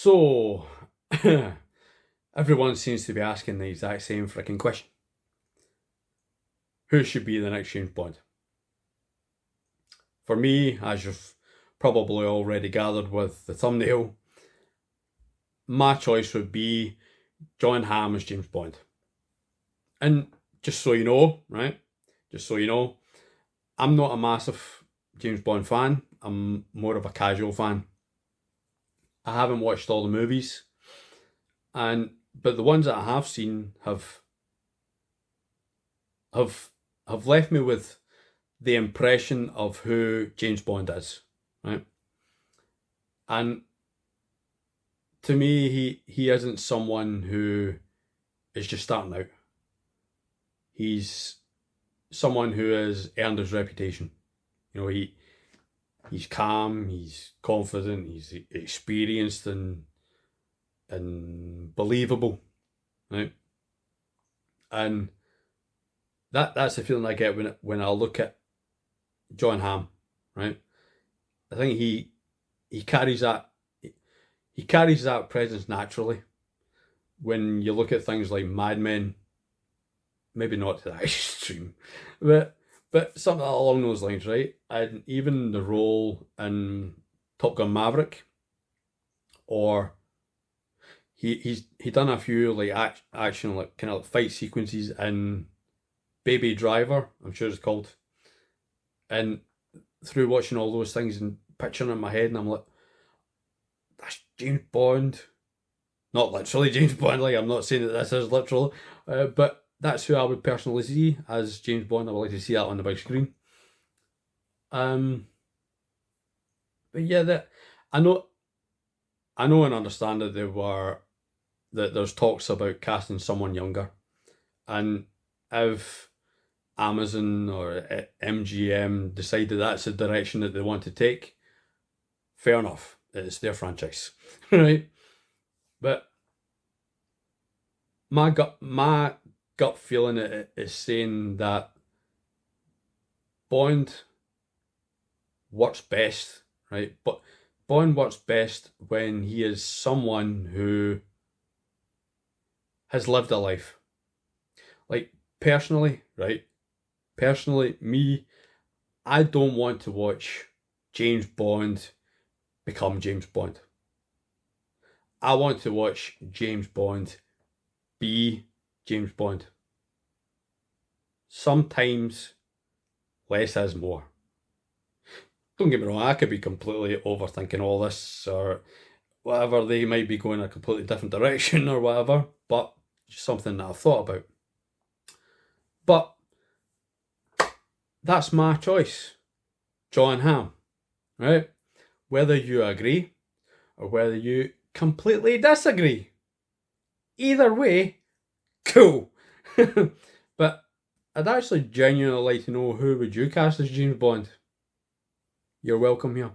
So, everyone seems to be asking the exact same freaking question. Who should be the next James Bond? For me, as you've probably already gathered with the thumbnail, my choice would be Jon Hamm as James Bond. And just so you know, right? Just so you know, I'm not a massive James Bond fan. I'm more of a casual fan. I haven't watched all the movies, but the ones that I have seen have have left me with the impression of who James Bond is, right? And to me, he isn't someone who is just starting out. He's someone who has earned his reputation. You know, he's calm, he's confident, he's experienced and believable, right? And that's the feeling I get when I look at Jon Hamm, right? I think he carries that he carries that presence naturally. When you look at things like Mad Men, maybe not to that extreme, but something along those lines, right? And even the role in Top Gun Maverick, or he done a few like action like kind of like fight sequences in Baby Driver, I'm sure it's called, and through watching all those things and picturing in my head, and I'm like, that's James Bond. Not literally James Bond, like I'm not saying that this is literal, but that's who I would personally see as James Bond. I would like to see that on the big screen. Um, but yeah, that I know, I know and understand that there's talks about casting someone younger, and if Amazon or MGM decided that's the direction that they want to take, fair enough. It's their franchise, right? But my gut feeling is saying that Bond works best, right? But Bond works best when he is someone who has lived a life. Like personally, right? Personally, me, I don't want to watch James Bond become James Bond. I want to watch James Bond be James Bond. Sometimes less is more. Don't get me wrong, I could be completely overthinking all this or whatever. They might be going a completely different direction or whatever, but just something that I've thought about. But that's my choice, Jon Hamm, right? Whether you agree or whether you completely disagree, either way, cool. But I'd actually genuinely like to know, who would you cast as James Bond? You're welcome here.